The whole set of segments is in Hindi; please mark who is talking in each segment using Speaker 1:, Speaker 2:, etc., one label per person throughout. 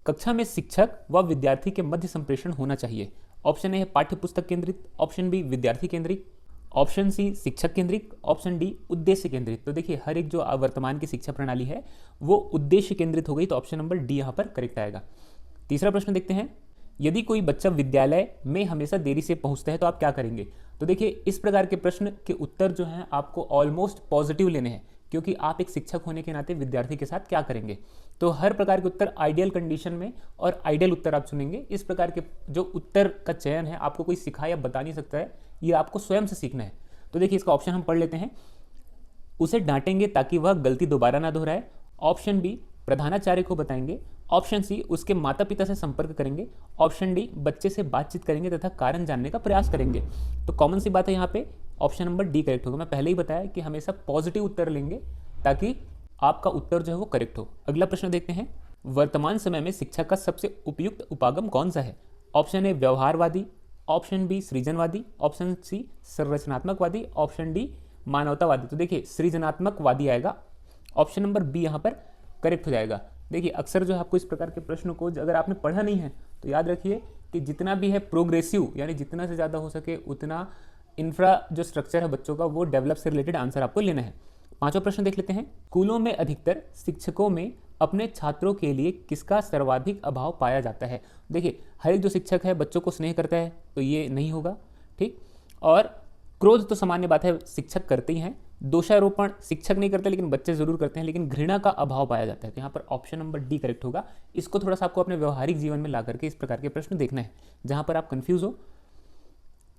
Speaker 1: कक्षा में शिक्षक व विद्यार्थी के मध्य संप्रेषण होना चाहिए। ऑप्शन ए है पाठ्य पुस्तक केंद्रित, ऑप्शन बी विद्यार्थी केंद्रित, ऑप्शन सी शिक्षक केंद्रित, ऑप्शन डी उद्देश्य केंद्रित। तो देखिए हर एक जो वर्तमान की शिक्षा प्रणाली है वो उद्देश्य केंद्रित हो गई, तो ऑप्शन नंबर डी यहाँ पर करेक्ट आएगा। तीसरा प्रश्न देखते हैं, यदि कोई बच्चा विद्यालय में हमेशा देरी से पहुंचता है तो आप क्या करेंगे। तो देखिए इस प्रकार के प्रश्न के उत्तर जो हैं आपको ऑलमोस्ट पॉजिटिव लेने हैं, क्योंकि आप एक शिक्षक होने के नाते विद्यार्थी के साथ क्या करेंगे। तो हर प्रकार के उत्तर आइडियल कंडीशन में और आइडियल उत्तर आप चुनेंगे। इस प्रकार के जो उत्तर का चयन है आपको कोई सिखा या बता नहीं सकता है, ये आपको स्वयं से सीखना है। तो देखिए इसका ऑप्शन हम पढ़ लेते हैं, उसे डांटेंगे ताकि वह गलती दोबारा ना दोहराए, ऑप्शन बी प्रधानाचार्य को बताएंगे, ऑप्शन सी उसके माता पिता से संपर्क करेंगे, ऑप्शन डी बच्चे से बातचीत करेंगे तथा कारण जानने का प्रयास करेंगे। तो कॉमन सी बात है यहाँ पे ऑप्शन नंबर डी करेक्ट होगा। मैं पहले ही बताया कि हमेशा पॉजिटिव उत्तर लेंगे ताकि आपका उत्तर जो है वो करेक्ट हो। अगला प्रश्न देखते हैं, वर्तमान समय में शिक्षा का सबसे उपयुक्त उपागम कौन सा है। ऑप्शन ए व्यवहारवादी, ऑप्शन बी सृजनवादी, ऑप्शन सी संरचनात्मकवादी, ऑप्शन डी मानवतावादी। तो देखिए सृजनात्मकवादी आएगा, ऑप्शन नंबर बी यहाँ पर करेक्ट हो जाएगा। देखिए अक्सर जो आपको इस प्रकार के प्रश्नों को अगर आपने पढ़ा नहीं है तो याद रखिए कि जितना भी है प्रोग्रेसिव, यानी जितना से ज़्यादा हो सके उतना इंफ्रा जो स्ट्रक्चर है बच्चों का वो डेवलप से रिलेटेड आंसर आपको लेना है। पांचवा प्रश्न देख लेते हैं, स्कूलों में अधिकतर शिक्षकों में अपने छात्रों के लिए किसका सर्वाधिक अभाव पाया जाता है। देखिए हर एक जो शिक्षक है बच्चों को स्नेह करता है तो ये नहीं होगा, ठीक। और क्रोध तो सामान्य बात है, शिक्षक करते ही हैं। दोषारोपण शिक्षक नहीं करते लेकिन बच्चे जरूर करते हैं, लेकिन घृणा का अभाव पाया जाता है। तो यहाँ पर ऑप्शन नंबर डी करेक्ट होगा। इसको थोड़ा सा आपको अपने व्यवहारिक जीवन में ला करके इस प्रकार के प्रश्न देखना है जहाँ पर आप कंफ्यूज हो।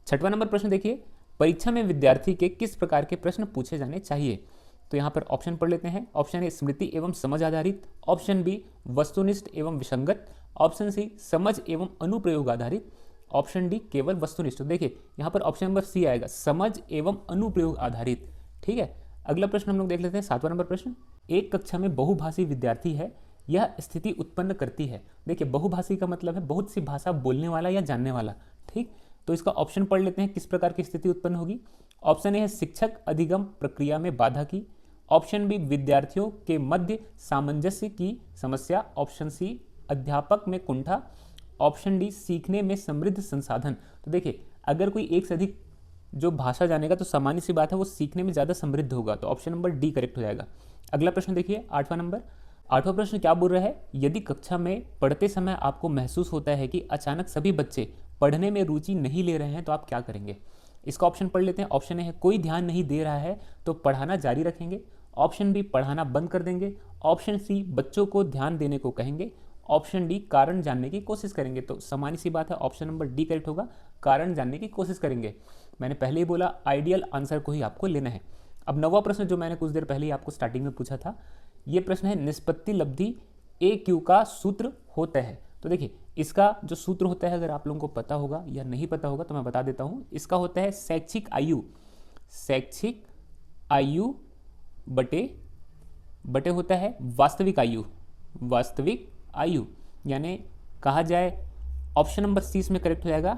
Speaker 1: छठवां नंबर प्रश्न देखिए, परीक्षा में विद्यार्थी के किस प्रकार के प्रश्न पूछे जाने चाहिए। तो यहाँ पर ऑप्शन पढ़ लेते हैं, ऑप्शन ए स्मृति एवं समझ आधारित, ऑप्शन बी वस्तुनिष्ठ एवं विसंगत, ऑप्शन सी समझ एवं अनुप्रयोग आधारित, ऑप्शन डी केवल वस्तुनिष्ठ। देखिए यहाँ पर ऑप्शन नंबर सी आएगा, समझ एवं अनुप्रयोग आधारित, ठीक है। अगला प्रश्न हम लोग देख लेते हैं, सातवां नंबर प्रश्न, एक कक्षा में बहुभाषी विद्यार्थी है, यह स्थिति उत्पन्न करती है। देखिए बहुभाषी का मतलब है बहुत सी भाषा बोलने वाला या जानने वाला, ठीक। तो इसका ऑप्शन पढ़ लेते हैं, किस प्रकार की स्थिति उत्पन्न होगी। ऑप्शन ए है शिक्षक अधिगम प्रक्रिया में बाधा की, ऑप्शन बी विद्यार्थियों के मध्य सामंजस्य की समस्या, ऑप्शन सी अध्यापक में कुंठा, ऑप्शन डी सीखने में समृद्ध संसाधन। तो देखिए अगर कोई एक से अधिक जो भाषा जानेगा तो सामान्य सी बात है वो सीखने में ज़्यादा समृद्ध होगा, तो ऑप्शन नंबर डी करेक्ट हो जाएगा। अगला प्रश्न देखिए आठवां नंबर, आठवां प्रश्न क्या बोल रहा है, यदि कक्षा में पढ़ते समय आपको महसूस होता है कि अचानक सभी बच्चे पढ़ने में रुचि नहीं ले रहे हैं तो आप क्या करेंगे। इसका ऑप्शन पढ़ लेते हैं, ऑप्शन ए है कोई ध्यान नहीं दे रहा है तो पढ़ाना जारी रखेंगे, ऑप्शन बी पढ़ाना बंद कर देंगे, ऑप्शन सी बच्चों को ध्यान देने को कहेंगे, ऑप्शन डी कारण जानने की कोशिश करेंगे। तो सामान्य सी बात है ऑप्शन नंबर डी करेक्ट होगा, कारण जानने की कोशिश करेंगे। मैंने पहले ही बोला आइडियल आंसर को ही आपको लेना है। अब नौवां प्रश्न जो मैंने कुछ देर पहले ही आपको स्टार्टिंग में पूछा था, ये प्रश्न है निष्पत्ति लब्धि ए क्यू का सूत्र होता है। तो देखिए इसका जो सूत्र होता है अगर आप लोगों को पता होगा या नहीं पता होगा तो मैं बता देता हूँ। इसका होता है शैक्षिक आयु बटे होता है वास्तविक आयु, यानी कहा जाए ऑप्शन नंबर सी इसमें करेक्ट हो जाएगा।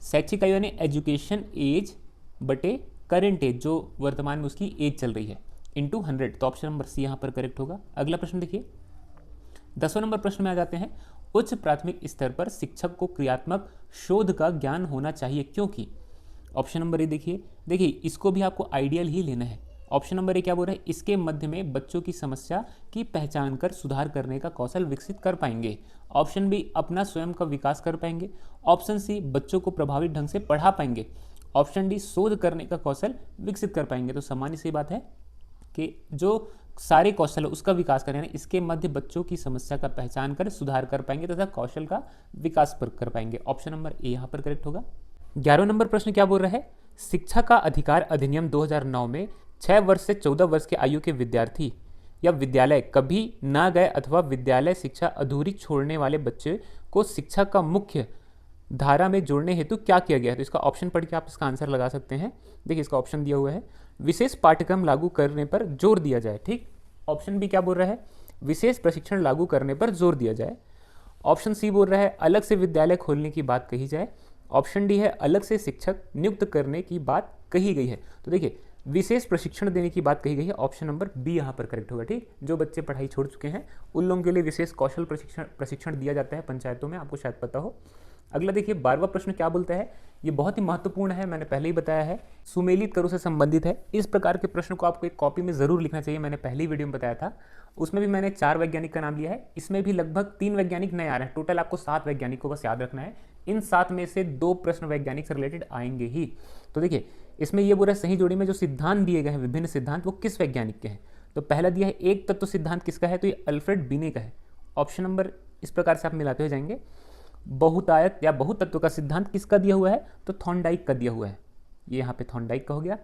Speaker 1: शैक्षिक आयु यानी एजुकेशन एज बटे करेंट एज, जो वर्तमान में उसकी एज चल रही है, इंटू 100। तो ऑप्शन नंबर सी यहाँ पर करेक्ट होगा। अगला प्रश्न देखिए 10वें नंबर प्रश्न में आ जाते हैं, उच्च प्राथमिक स्तर पर शिक्षक को क्रियात्मक शोध का ज्ञान होना चाहिए क्योंकि। ऑप्शन नंबर ए देखिए इसको भी आपको आइडियल ही लेना है। ऑप्शन नंबर ए क्या बोल रहा है, इसके मध्य में बच्चों की समस्या की पहचान कर सुधार करने का कौशल विकसित कर पाएंगे, ऑप्शन बी अपना स्वयं का विकास कर पाएंगे, ऑप्शन सी बच्चों को प्रभावी ढंग से पढ़ा पाएंगे, ऑप्शन डी शोध करने का कौशल विकसित कर पाएंगे। तो सामान्य सी बात है कि जो सारे कौशल है उसका विकास करें, यानी इसके मध्य बच्चों की समस्या का पहचान कर सुधार कर पाएंगे तथा कौशल का विकास कर पाएंगे। ऑप्शन नंबर ए यहाँ पर करेक्ट होगा। 11वें नंबर प्रश्न क्या बोल रहा है, शिक्षा का अधिकार अधिनियम 2009 में 6 वर्ष से 14 वर्ष की आयु के विद्यार्थी या विद्यालय कभी ना गए अथवा विद्यालय शिक्षा अधूरी छोड़ने वाले बच्चे को शिक्षा का मुख्य धारा में जोड़ने हेतु क्या किया गया है। तो इसका ऑप्शन पढ़ के आप इसका आंसर लगा सकते हैं। देखिए इसका ऑप्शन दिया हुआ है, विशेष पाठ्यक्रम लागू करने पर जोर दिया जाए, ठीक। ऑप्शन बी क्या बोल रहा है, विशेष प्रशिक्षण लागू करने पर जोर दिया जाए। ऑप्शन सी बोल रहा है अलग से विद्यालय खोलने की बात कही जाए। ऑप्शन डी है अलग से शिक्षक नियुक्त करने की बात कही गई है। तो देखिए विशेष प्रशिक्षण देने की बात कही गई है, ऑप्शन नंबर बी यहाँ पर करेक्ट होगा। ठीक, जो बच्चे पढ़ाई छोड़ चुके हैं उन लोगों के लिए विशेष कौशल प्रशिक्षण दिया जाता है पंचायतों में, आपको शायद पता हो। अगला देखिए 12वां प्रश्न क्या बोलता है, ये बहुत ही महत्वपूर्ण है, मैंने पहले ही बताया है, सुमेलित करों से संबंधित है। इस प्रकार के प्रश्न को आपको एक कॉपी में जरूर लिखना चाहिए, मैंने पहली वीडियो में बताया था, उसमें भी मैंने 4 वैज्ञानिक का नाम लिया है, इसमें भी लगभग 3 वैज्ञानिक नए आ रहे हैं, टोटल आपको 7 वैज्ञानिक को बस याद रखना है। इन 7 में से 2 प्रश्न वैज्ञानिक से रिलेटेड आएंगे ही। तो देखिए इसमें ये बोल रहा है सही जोड़ी में जो सिद्धांत दिए गए हैं, विभिन्न सिद्धांत, वो किस वैज्ञानिक के हैं। तो पहला दिया है एक तत्व सिद्धांत किसका है, तो ये अल्फ्रेड बिने का है। ऑप्शन नंबर इस प्रकार से आप मिलाते हुए जाएंगे। बहुतायत या बहुतत्व का सिद्धांत किसका दिया हुआ है, तो थॉर्नडाइक का दिया हुआ है, ये यहाँ पे थॉर्नडाइक का हो गया।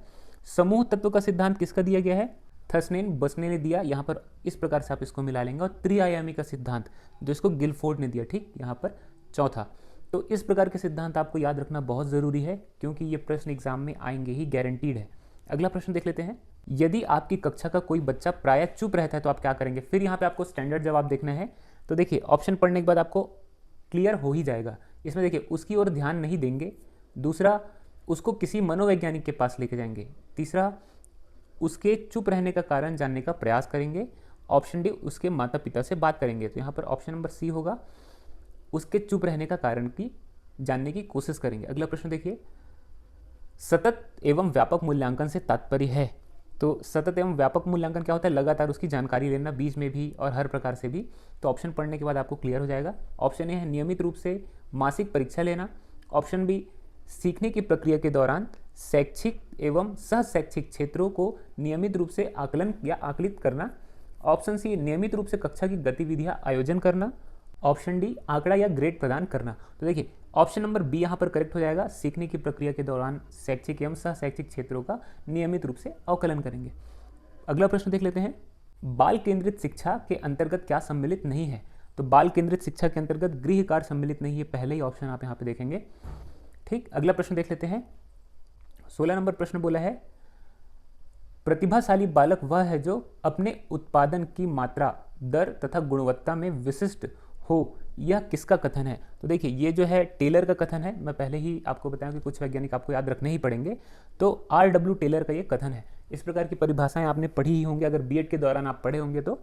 Speaker 1: समूह तत्व का सिद्धांत किसका दिया गया है, थर्सनेन बसने ने दिया, यहाँ पर इस प्रकार से आप इसको मिला लेंगे। और त्रिआयामी का सिद्धांत जो इसको गिलफोर्ड ने दिया, ठीक, यहाँ पर चौथा। तो इस प्रकार के सिद्धांत आपको याद रखना बहुत ज़रूरी है, क्योंकि ये प्रश्न एग्जाम में आएंगे ही, गारंटीड है। अगला प्रश्न देख लेते हैं, यदि आपकी कक्षा का कोई बच्चा प्रायः चुप रहता है तो आप क्या करेंगे। फिर यहाँ पे आपको स्टैंडर्ड जवाब देखना है। तो देखिए ऑप्शन पढ़ने के बाद आपको क्लियर हो ही जाएगा। इसमें देखिए उसकी ओर ध्यान नहीं देंगे, दूसरा उसको किसी मनोवैज्ञानिक के पास लेके जाएंगे, तीसरा उसके चुप रहने का कारण जानने का प्रयास करेंगे, ऑप्शन डी उसके माता पिता से बात करेंगे। तो यहाँ पर ऑप्शन नंबर सी होगा, उसके चुप रहने का कारण की जानने की कोशिश करेंगे। अगला प्रश्न देखिए, सतत एवं व्यापक मूल्यांकन से तात्पर्य है। तो सतत एवं व्यापक मूल्यांकन क्या होता है, लगातार उसकी जानकारी लेना, बीच में भी और हर प्रकार से भी। तो ऑप्शन पढ़ने के बाद आपको क्लियर हो जाएगा। ऑप्शन ए है नियमित रूप से मासिक परीक्षा लेना, ऑप्शन बी सीखने की प्रक्रिया के दौरान शैक्षिक एवं सह शैक्षिक क्षेत्रों को नियमित रूप से आकलन या आकलित करना, ऑप्शन सी नियमित रूप से कक्षा की गतिविधियां आयोजन करना, ऑप्शन डी आंकड़ा या ग्रेड प्रदान करना। तो देखिए ऑप्शन नंबर बी यहाँ पर करेक्ट हो जाएगा, सीखने की प्रक्रिया के दौरान शैक्षिक एवं सह शैक्षिक क्षेत्रों का नियमित रूप से आकलन करेंगे। अगला प्रश्न देख लेते हैं, बाल केंद्रित शिक्षा के अंतर्गत क्या सम्मिलित नहीं है। तो बाल केंद्रित शिक्षा के अंतर्गत गृह कार्य सम्मिलित नहीं है, पहले ही ऑप्शन आप यहाँ पे देखेंगे। ठीक, अगला प्रश्न देख लेते हैं, 16 नंबर प्रश्न बोला है, प्रतिभाशाली बालक वह है जो अपने उत्पादन की मात्रा, दर तथा गुणवत्ता में विशिष्ट हो, यह किसका कथन है। तो देखिए ये जो है टेलर का कथन है, मैं पहले ही आपको बताया कि कुछ वैज्ञानिक आपको याद रखने ही पड़ेंगे। तो RW टेलर का ये कथन है। इस प्रकार की परिभाषाएं आपने पढ़ी ही होंगी, अगर बीएड के दौरान आप पढ़े होंगे तो।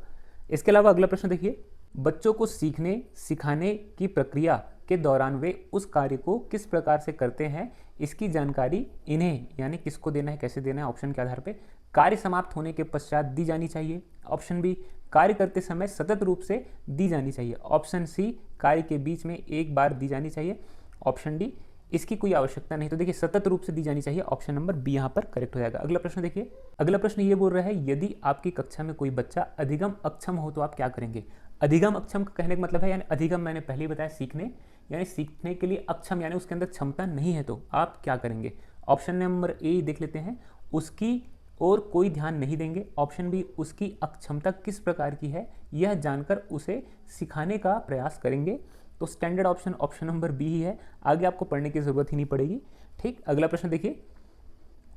Speaker 1: इसके अलावा अगला प्रश्न देखिए, बच्चों को सीखने सिखाने की प्रक्रिया के दौरान वे उस कार्य को किस प्रकार से करते हैं, इसकी जानकारी इन्हें यानी किसको देना है, कैसे देना है, ऑप्शन के आधार पर कार्य समाप्त होने के पश्चात दी जानी चाहिए, ऑप्शन बी कार्य करते समय सतत रूप से दी जानी चाहिए, ऑप्शन सी कार्य के बीच में एक बार दी जानी चाहिए, ऑप्शन डी इसकी कोई आवश्यकता नहीं। तो देखिए सतत रूप से दी जानी चाहिए, ऑप्शन नंबर बी यहाँ पर करेक्ट हो जाएगा। अगला प्रश्न देखिए, अगला प्रश्न ये बोल रहा है, यदि आपकी कक्षा में कोई बच्चा अधिगम अक्षम हो तो आप क्या करेंगे। अधिगम अक्षम का कहने का मतलब है, यानी अधिगम मैंने पहले ही बताया सीखने, यानी सीखने के लिए अक्षम यानी उसके अंदर क्षमता नहीं है, तो आप क्या करेंगे। ऑप्शन नंबर ए देख लेते हैं, उसकी और कोई ध्यान नहीं देंगे, ऑप्शन बी उसकी अक्षमता किस प्रकार की है यह जानकर उसे सिखाने का प्रयास करेंगे। तो standard option option number B ही है, आगे आपको पढ़ने की जरूरत ही नहीं पड़ेगी। ठीक, अगला प्रश्न देखिए,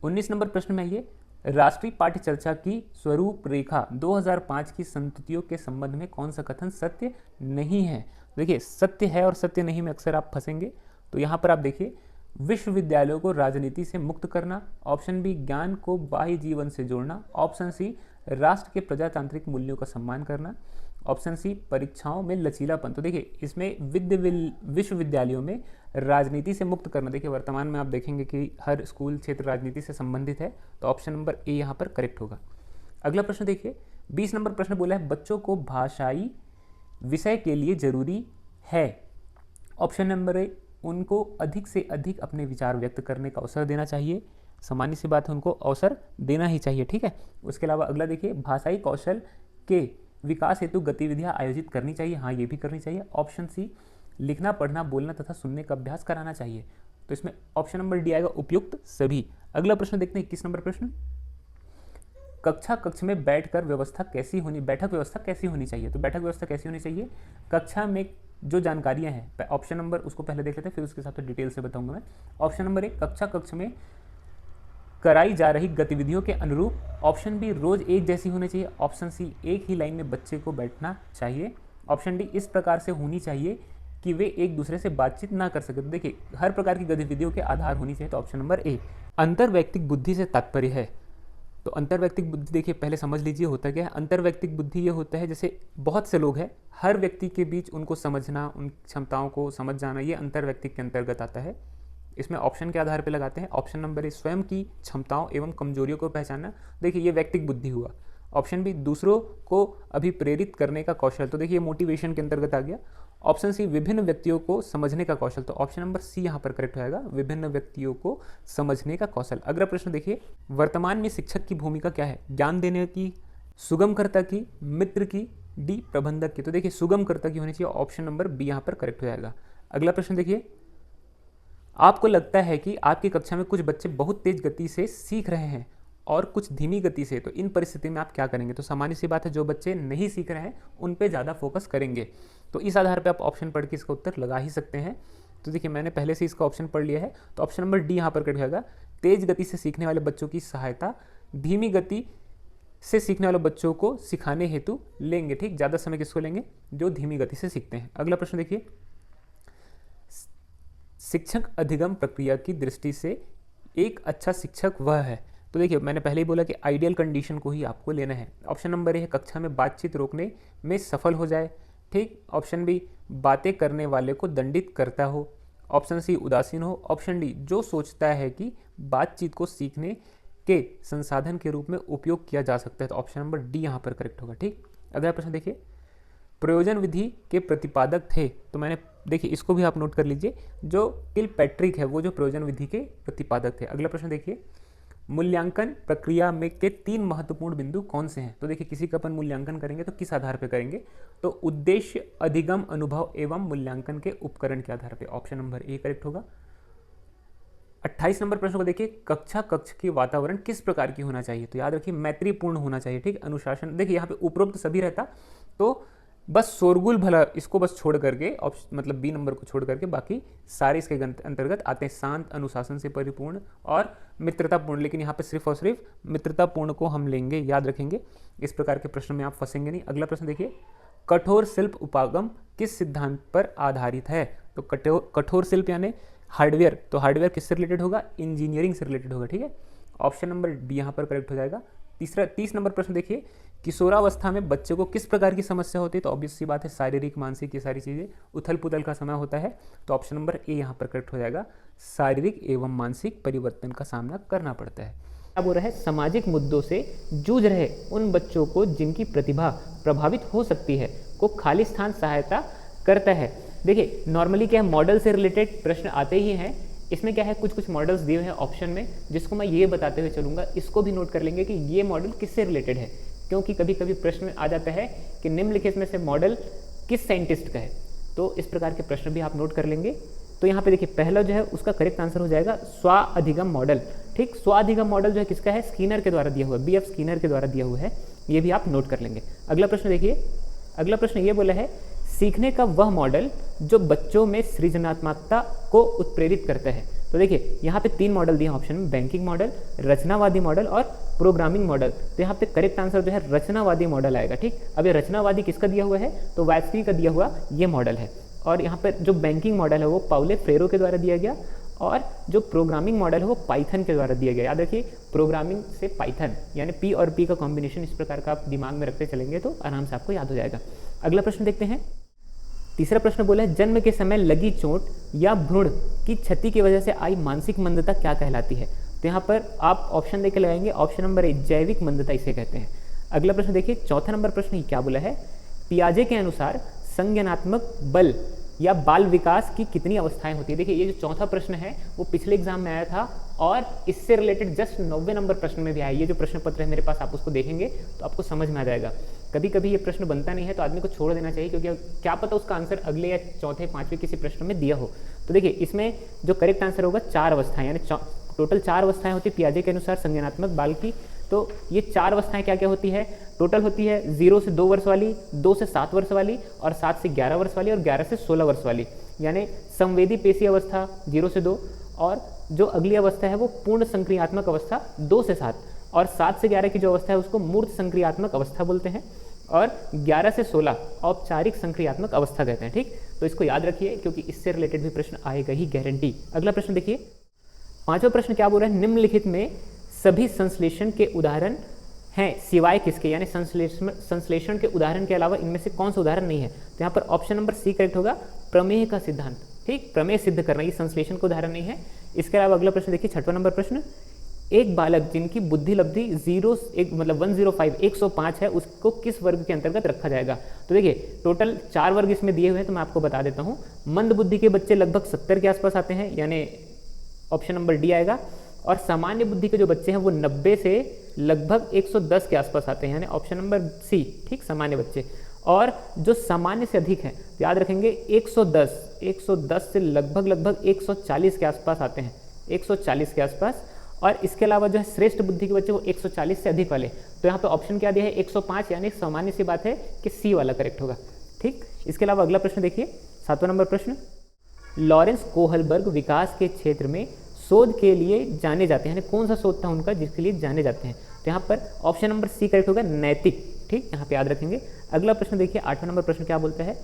Speaker 1: 19 नंबर प्रश्न में ये, राष्ट्रीय पाठ्य चर्चा की स्वरूप रेखा 2005 की संतुतियों के संबंध में कौन सा कथन सत्य नहीं है। देखिए सत्य है और सत्य नहीं में अक्सर आप फंसेंगे। तो यहाँ पर आप देखिए, विश्वविद्यालयों को राजनीति से मुक्त करना, ऑप्शन बी ज्ञान को बाह्य जीवन से जोड़ना, ऑप्शन सी राष्ट्र के प्रजातांत्रिक मूल्यों का सम्मान करना, ऑप्शन सी परीक्षाओं में लचीलापन। तो देखिए इसमें विश्वविद्यालयों में राजनीति से मुक्त करना, देखिए वर्तमान में आप देखेंगे कि हर स्कूल क्षेत्र राजनीति से संबंधित है, तो ऑप्शन नंबर ए यहाँ पर करेक्ट होगा। अगला प्रश्न देखिए, 20 नंबर प्रश्न बोला है, बच्चों को भाषाई विषय के लिए जरूरी है। ऑप्शन नंबर ए, उनको अधिक से अधिक अपने विचार व्यक्त करने का अवसर देना चाहिए, सामान्य सी बात है, उनको अवसर देना ही चाहिए। ठीक है, उसके अलावा अगला देखिए, भाषाई कौशल के विकास हेतु गतिविधियां आयोजित करनी चाहिए, हाँ ये भी करनी चाहिए। ऑप्शन सी, लिखना पढ़ना बोलना तथा सुनने का अभ्यास कराना चाहिए। तो इसमें ऑप्शन नंबर डी आएगा, उपयुक्त सभी। अगला प्रश्न देखते हैं 21 नंबर प्रश्न, कक्ष में बैठक व्यवस्था कैसी होनी चाहिए। तो बैठक व्यवस्था कैसी होनी चाहिए, कक्षा में जो जानकारियां हैं, ऑप्शन नंबर उसको पहले देख लेते हैं, फिर उसके हिसाब से डिटेल से बताऊंगा मैं। ऑप्शन नंबर 1, कक्ष में कराई जा रही गतिविधियों के अनुरूप, ऑप्शन बी रोज एक जैसी होनी चाहिए, ऑप्शन सी एक ही लाइन में बच्चे को बैठना चाहिए, ऑप्शन डी इस प्रकार से होनी चाहिए कि वे एक दूसरे से बातचीत ना कर सके। तो देखिए हर प्रकार की गतिविधियों के आधार होनी चाहिए, तो ऑप्शन नंबर ए। अंतर वैयक्तिक बुद्धि से तात्पर्य है तो अंतर्वैयक्तिक बुद्धि देखिए पहले समझ लीजिए होता क्या है। अंतर्वैयक्तिक बुद्धि ये होता है जैसे बहुत से लोग हैं, हर व्यक्ति के बीच उनको समझना, उन क्षमताओं को समझ जाना, ये अंतर्वैयक्तिक के अंतर्गत आता है। इसमें ऑप्शन के आधार पर लगाते हैं। ऑप्शन नंबर ए स्वयं की क्षमताओं एवं कमजोरियों को पहचानना, देखिए ये वैयक्तिक बुद्धि हुआ। ऑप्शन बी दूसरों को अभिप्रेरित करने का कौशल, तो देखिए मोटिवेशन के अंतर्गत आ गया। ऑप्शन सी विभिन्न व्यक्तियों को समझने का कौशल, तो ऑप्शन नंबर सी यहाँ पर करेक्ट होगा, विभिन्न व्यक्तियों को समझने का कौशल। अगला प्रश्न देखिए, वर्तमान में शिक्षक की भूमिका क्या है? ज्ञान देने की, सुगमकर्ता की, मित्र की, डी प्रबंधक की। तो देखिए सुगमकर्ता की होनी चाहिए, ऑप्शन नंबर बी यहाँ पर करेक्ट हो जाएगा। अगला प्रश्न देखिए, आपको लगता है कि आपकी कक्षा में कुछ बच्चे बहुत तेज गति से सीख रहे हैं और कुछ धीमी गति से, तो इन परिस्थिति में आप क्या करेंगे? तो सामान्य सी बात है, जो बच्चे नहीं सीख रहे हैं उन पे ज़्यादा फोकस करेंगे। तो इस आधार पे आप ऑप्शन पढ़ के इसका उत्तर लगा ही सकते हैं। तो देखिए मैंने पहले से इसका ऑप्शन पढ़ लिया है, तो ऑप्शन नंबर डी यहाँ पर कट जाएगा। तेज गति से सीखने वाले बच्चों की सहायता धीमी गति से सीखने वाले बच्चों को सिखाने हेतु लेंगे। ठीक, ज़्यादा समय किसको लेंगे? जो धीमी गति से सीखते हैं। अगला प्रश्न देखिए, शिक्षक अधिगम प्रक्रिया की दृष्टि से एक अच्छा शिक्षक वह है। तो देखिए मैंने पहले ही बोला कि आइडियल कंडीशन को ही आपको लेना है। ऑप्शन नंबर ए है कक्षा में बातचीत रोकने में सफल हो जाए। ठीक, ऑप्शन बी बातें करने वाले को दंडित करता हो। ऑप्शन सी उदासीन हो। ऑप्शन डी जो सोचता है कि बातचीत को सीखने के संसाधन के रूप में उपयोग किया जा सकता है। तो ऑप्शन नंबर डी यहाँ पर करेक्ट होगा। ठीक, अगला प्रश्न देखिए, प्रयोजन विधि के प्रतिपादक थे। तो मैंने देखिए इसको भी आप नोट कर लीजिए, जो किलपैट्रिक है वो जो प्रयोजन विधि के प्रतिपादक थे। अगला प्रश्न देखिए, मूल्यांकन प्रक्रिया में के 3 महत्वपूर्ण बिंदु कौन से हैं? तो देखिए किसी का अपन मूल्यांकन करेंगे तो किस आधार पर करेंगे? तो उद्देश्य, अधिगम, अनुभव एवं मूल्यांकन के उपकरण के आधार पर। ऑप्शन नंबर ए करेक्ट होगा। 28 नंबर प्रश्न को देखिए, कक्ष की वातावरण किस प्रकार की होना चाहिए? तो याद रखिए मैत्रीपूर्ण होना चाहिए। ठीक, अनुशासन, देखिए यहाँ पे उपरोक्त सभी रहता, तो बस शोरगुल भला इसको बस छोड़ करके मतलब बी नंबर को छोड़ करके बाकी सारे इसके अंतर्गत आते हैं। शांत, अनुशासन से परिपूर्ण और मित्रतापूर्ण, लेकिन यहाँ पे सिर्फ और सिर्फ मित्रतापूर्ण को हम लेंगे, याद रखेंगे। इस प्रकार के प्रश्न में आप फंसेंगे नहीं। अगला प्रश्न देखिए, कठोर शिल्प उपागम किस सिद्धांत पर आधारित है? तो कठोर शिल्प यानी हार्डवेयर, तो हार्डवेयर किससे रिलेटेड होगा? इंजीनियरिंग से रिलेटेड होगा। ठीक है, ऑप्शन नंबर बी यहाँ पर करेक्ट हो जाएगा। 30 नंबर प्रश्न देखिए, किशोरावस्था में बच्चे को किस प्रकार की समस्या होती है? तो ऑब्वियस सी बात है शारीरिक, मानसिक, ये सारी चीज़ें, उथल पुथल का समय होता है। तो ऑप्शन नंबर ए यहाँ पर करेक्ट हो जाएगा, शारीरिक एवं मानसिक परिवर्तन का सामना करना पड़ता है। अब हो रहा है, सामाजिक मुद्दों से जूझ रहे उन बच्चों को जिनकी प्रतिभा प्रभावित हो सकती है को खाली स्थान सहायता करता है। देखिए नॉर्मली क्या है, मॉडल से रिलेटेड प्रश्न आते ही हैं। इसमें क्या है, कुछ मॉडल्स दिए हुए हैं ऑप्शन में, जिसको मैं ये बताते हुए चलूँगा। इसको भी नोट कर लेंगे कि ये मॉडल किससे रिलेटेड है, क्योंकि कभी कभी प्रश्न में आ जाता है कि निम्नलिखित में से मॉडल किस साइंटिस्ट का है। तो इस प्रकार के प्रश्न भी आप नोट कर लेंगे। तो यहाँ पे देखिए पहला जो है उसका करेक्ट आंसर हो जाएगा स्व अधिगम मॉडल। ठीक, स्व अधिगम मॉडल जो है किसका है? स्किनर के द्वारा दिया हुआ, बी एफ स्किनर के द्वारा दिया हुआ है। ये भी आप नोट कर लेंगे। अगला प्रश्न देखिए, अगला प्रश्न ये बोला है, सीखने का वह मॉडल जो बच्चों में सृजनात्मकता को उत्प्रेरित करता है। तो देखिए यहाँ पे 3 मॉडल दिए हैं ऑप्शन में, बैंकिंग मॉडल, रचनावादी मॉडल और प्रोग्रामिंग मॉडल। तो यहाँ पे करेक्ट आंसर जो है रचनावादी मॉडल आएगा। ठीक, अब ये रचनावादी किसका दिया हुआ है? तो वाइस्की का दिया हुआ ये मॉडल है। और यहाँ पर जो बैंकिंग मॉडल है वो पाउले फ्रेरो के द्वारा दिया गया, और जो प्रोग्रामिंग मॉडल है वो पाइथन के द्वारा दिया गया। याद रखिए प्रोग्रामिंग से पाइथन, यानी पी और पी का कॉम्बिनेशन, इस प्रकार का आप दिमाग में रखते चलेंगे तो आराम से आपको याद हो जाएगा। अगला प्रश्न देखते हैं। तीसरा प्रश्न बोला है, जन्म के समय लगी चोट या भ्रूण की क्षति की वजह से आई मानसिक मंदता क्या कहलाती है? तो यहाँ पर आप ऑप्शन देके लगाएंगे। ऑप्शन नंबर ए जैविक मंदता इसे कहते हैं। अगला प्रश्न देखिए, चौथा नंबर प्रश्न ही क्या बोला है, पियाजे के अनुसार संज्ञानात्मक बल या बाल विकास की कितनी अवस्थाएं होती है? देखिए ये जो चौथा प्रश्न है वो पिछले एग्जाम में आया था और इससे रिलेटेड जस्ट 90 नंबर प्रश्न में भी आया। ये जो प्रश्न पत्र है मेरे पास, आप उसको देखेंगे तो आपको समझ में आ जाएगा। कभी कभी ये प्रश्न बनता नहीं है तो आदमी को छोड़ देना चाहिए, क्योंकि क्या पता उसका आंसर अगले या चौथे पांचवें किसी प्रश्न में दिया हो। तो देखिए इसमें जो करेक्ट आंसर होगा 4 अवस्थाएं, यानी टोटल 4 अवस्थाएं होती है पियाजे के अनुसार संज्ञानात्मक बाल की। तो ये 4 अवस्थाएं क्या क्या होती है? टोटल होती है 0 से 2 वर्ष वाली, 2 से 7 वर्ष वाली, और 7 से 11 वर्ष वाली, और 11 से 16 वर्ष वाली। यानी संवेदी पेशी अवस्था 0 से 2, और जो अगली अवस्था है वो पूर्ण संक्रियात्मक अवस्था 2 से 7, और 7 से 11 की जो अवस्था है उसको मूर्त संक्रियात्मक अवस्था बोलते हैं, और 11 से 16 औपचारिक संक्रियात्मक अवस्था कहते हैं। ठीक, तो इसको याद रखिए क्योंकि इससे रिलेटेड भी प्रश्न आएगा ही गारंटी। अगला प्रश्न देखिए, 5वां प्रश्न क्या बोल रहा है, निम्नलिखित में सभी संश्लेषण के उदाहरण हैं सिवाय किसके, यानी संश्लेषण के उदाहरण के अलावा इनमें से कौन सा उदाहरण नहीं है। तो यहाँ पर ऑप्शन नंबर सी करेक्ट होगा, प्रमेय का सिद्धांत। ठीक, प्रमेय सिद्ध करना, ये संश्लेषण का उदाहरण नहीं है। इसके अलावा अगला प्रश्न देखिए, 6वां नंबर प्रश्न, एक बालक जिनकी बुद्धि लब्धि 105 है, उसको किस वर्ग के अंतर्गत रखा जाएगा। तो देखिए टोटल 4 वर्ग इसमें दिए हुए हैं, तो मैं आपको बता देता हूँ। मंद बुद्धि के बच्चे लगभग 70 के आसपास आते हैं, यानी ऑप्शन नंबर डी आएगा। और सामान्य बुद्धि के जो बच्चे हैं वो 90 से लगभग 110 के आसपास आते हैं, यानी ऑप्शन नंबर सी। ठीक, सामान्य बच्चे। और जो सामान्य से अधिक हैं, तो याद रखेंगे 110 से लगभग 140 के आसपास आते हैं, 140 के आसपास। और इसके अलावा जो है श्रेष्ठ बुद्धि के बच्चे वो 140 से अधिक वाले। तो यहाँ पे ऑप्शन क्या दिया है, 105, यानी सामान्य सी बात है कि सी वाला करेक्ट होगा। ठीक, इसके अलावा अगला प्रश्न देखिए, 7वां नंबर प्रश्न, लॉरेंस कोहलबर्ग विकास के क्षेत्र में शोध के लिए जाने जाते हैं, यानी कौन सा शोध था उनका जिसके लिए जाने जाते हैं। तो यहाँ पर ऑप्शन नंबर सी करेक्ट होगा, नैतिक। ठीक, यहाँ पे याद रखेंगे। अगला प्रश्न देखिए, 8वां नंबर प्रश्न क्या बोलता है,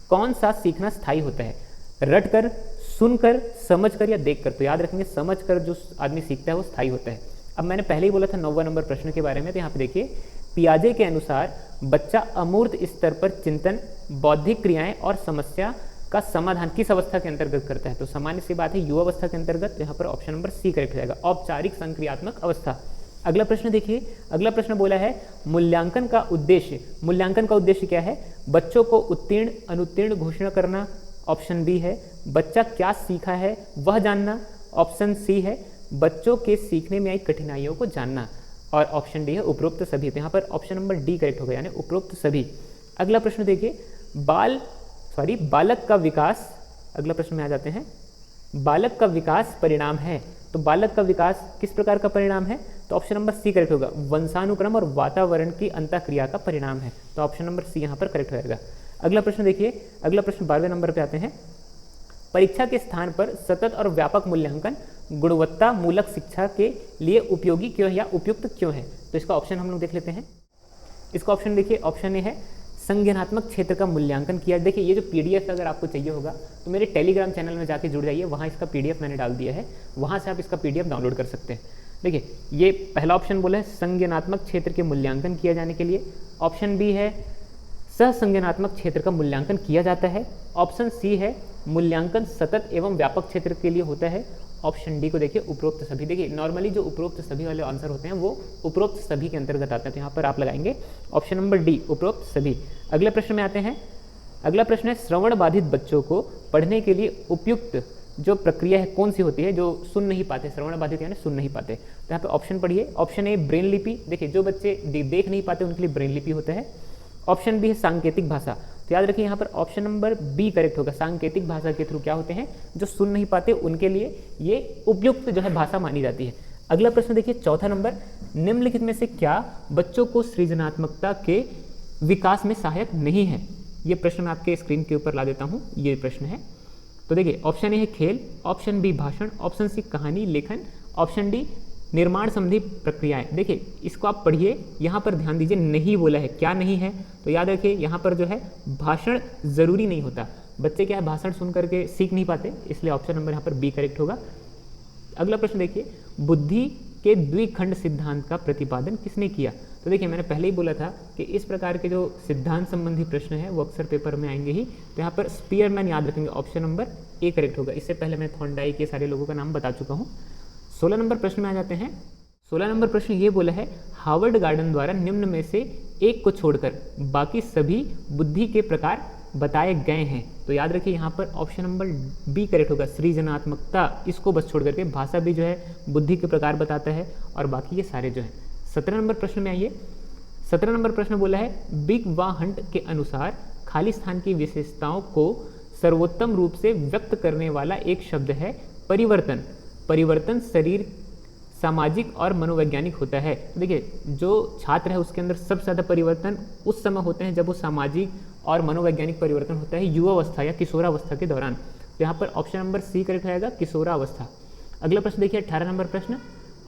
Speaker 1: कौन सा सीखना स्थायी होता है, रटकर, सुनकर, समझकर या देखकर। तो याद रखेंगे समझकर जो आदमी सीखता है वो स्थायी होता है। अब मैंने पहले ही बोला था 9वां नंबर प्रश्न के बारे में, तो यहाँ पे देखिए, पियाजे के अनुसार बच्चा अमूर्त स्तर पर चिंतन, बौद्धिक क्रियाएं और समस्या का समाधान किस अवस्था के अंतर्गत करता है। तो सामान्य सी बात है युवावस्था के अंतर्गत। यहाँ पर ऑप्शन नंबर सी करेक्ट हो जाएगा, औपचारिक संक्रियात्मक अवस्था। अगला प्रश्न देखिए, अगला प्रश्न बोला है मूल्यांकन का उद्देश्य। मूल्यांकन का उद्देश्य क्या है, बच्चों को उत्तीर्ण अनुत्तीर्ण घोषणा करना, ऑप्शन बी है। बच्चा क्या सीखा है वह जानना, ऑप्शन सी है। बच्चों के सीखने में आई कठिनाइयों को जानना, और ऑप्शन डी है उपरोक्त सभी। तो यहाँ पर ऑप्शन नंबर डी करेक्ट होगा, यानी उपरोक्त सभी। अगला प्रश्न देखिए, बालक का विकास। अगला प्रश्न में आ जाते हैं, बालक का विकास परिणाम है। तो बालक का विकास किस प्रकार का परिणाम है, तो ऑप्शन नंबर सी करेक्ट होगा, वंशानुक्रम और वातावरण की अंतःक्रिया का परिणाम है। तो ऑप्शन नंबर सी यहाँ पर करेक्ट हो जाएगा। अगला प्रश्न देखिए, अगला प्रश्न 12वें नंबर पे आते हैं, परीक्षा के स्थान पर सतत और व्यापक मूल्यांकन गुणवत्ता मूलक शिक्षा के लिए उपयोगी क्यों है या उपयुक्त क्यों है। तो इसका ऑप्शन हम लोग देख लेते हैं। इसका ऑप्शन देखिए, ऑप्शन ए है संज्ञानात्मक क्षेत्र का मूल्यांकन किया। देखिए ये जो पीडीएफ अगर आपको चाहिए होगा तो मेरे टेलीग्राम चैनल में जाके जुड़ जाइए, वहाँ इसका पीडीएफ मैंने डाल दिया है, वहाँ से आप इसका पीडीएफ डाउनलोड कर सकते हैं। देखिए ये पहला ऑप्शन बोला है संज्ञानात्मक क्षेत्र के मूल्यांकन किया जाने के लिए। ऑप्शन बी है सहसंज्ञानात्मक क्षेत्र का मूल्यांकन किया जाता है। ऑप्शन सी है मूल्यांकन सतत एवं व्यापक क्षेत्र के लिए होता है। ऑप्शन डी को देखिए उपरोक्त सभी। देखिए नॉर्मली जो उपरोक्त सभी वाले आंसर होते हैं वो उपरोक्त सभी के अंतर्गत आते हैं, तो यहाँ पर आप लगाएंगे ऑप्शन नंबर डी उपरोक्त सभी। अगले प्रश्न में आते हैं। अगला प्रश्न है श्रवण बाधित बच्चों को पढ़ने के लिए उपयुक्त जो प्रक्रिया है कौन सी होती है, जो सुन नहीं पाते, श्रवण बाधित यानी सुन नहीं पाते। तो यहाँ पे ऑप्शन पढ़िए। ऑप्शन ए ब्रेन लिपि, देखिए जो बच्चे देख नहीं पाते उनके लिए ब्रेन लिपि होता है। ऑप्शन बी है सांकेतिक भाषा, तो याद रखिए यहाँ पर ऑप्शन नंबर बी करेक्ट होगा, सांकेतिक भाषा के थ्रू क्या होते हैं, जो सुन नहीं पाते उनके लिए ये उपयुक्त जो है भाषा मानी जाती है। अगला प्रश्न देखिए चौथा नंबर, निम्नलिखित में से क्या बच्चों को सृजनात्मकता के विकास में सहायक नहीं है। ये प्रश्न मैं आपके स्क्रीन के ऊपर ला देता हूँ, ये प्रश्न है। तो देखिए ऑप्शन ए है खेल, ऑप्शन बी भाषण, ऑप्शन सी कहानी लेखन, ऑप्शन डी निर्माण संबंधी प्रक्रियाएं। देखिए इसको आप पढ़िए, यहाँ पर ध्यान दीजिए, नहीं बोला है, क्या नहीं है, तो याद रखिए यहाँ पर जो है भाषण जरूरी नहीं होता, बच्चे क्या है भाषण सुन करके सीख नहीं पाते, इसलिए ऑप्शन नंबर यहाँ पर बी करेक्ट होगा। अगला प्रश्न देखिए, बुद्धि के द्विखंड सिद्धांत का प्रतिपादन किसने किया। तो देखिए मैंने पहले ही बोला था कि इस प्रकार के जो सिद्धांत संबंधी प्रश्न है वो अक्सर पेपर में आएंगे ही, तो यहाँ पर स्पीयरमैन याद रखेंगे, ऑप्शन नंबर ए करेक्ट होगा। इससे पहले मैं थॉर्नडाइक के सारे लोगों का नाम बता चुका हूँ। 16 नंबर प्रश्न में आ जाते हैं। 16 नंबर प्रश्न ये बोला है, हार्वर्ड गार्डन द्वारा निम्न में से एक को छोड़कर बाकी सभी बुद्धि के प्रकार बताए गए हैं। तो याद रखिए यहाँ पर ऑप्शन नंबर बी करेक्ट होगा, सृजनात्मकता, इसको बस छोड़ करके भाषा भी जो है बुद्धि के प्रकार बताता है और बाकी ये सारे जो हैं। 17 नंबर प्रश्न में आइए। 17 नंबर प्रश्न बोला है, बिग वा हंट के अनुसार खाली स्थान की विशेषताओं को सर्वोत्तम रूप से व्यक्त करने वाला एक शब्द है परिवर्तन। परिवर्तन शरीर, सामाजिक और मनोवैज्ञानिक होता है। देखिए जो छात्र है उसके अंदर सबसे ज़्यादा परिवर्तन उस समय होते हैं जब वो सामाजिक और मनोवैज्ञानिक परिवर्तन होता है युवावस्था या किशोरावस्था के दौरान। तो यहाँ पर ऑप्शन नंबर सी करेक्ट रहेगा, किशोरावस्था। अगला प्रश्न देखिए 18 नंबर प्रश्न।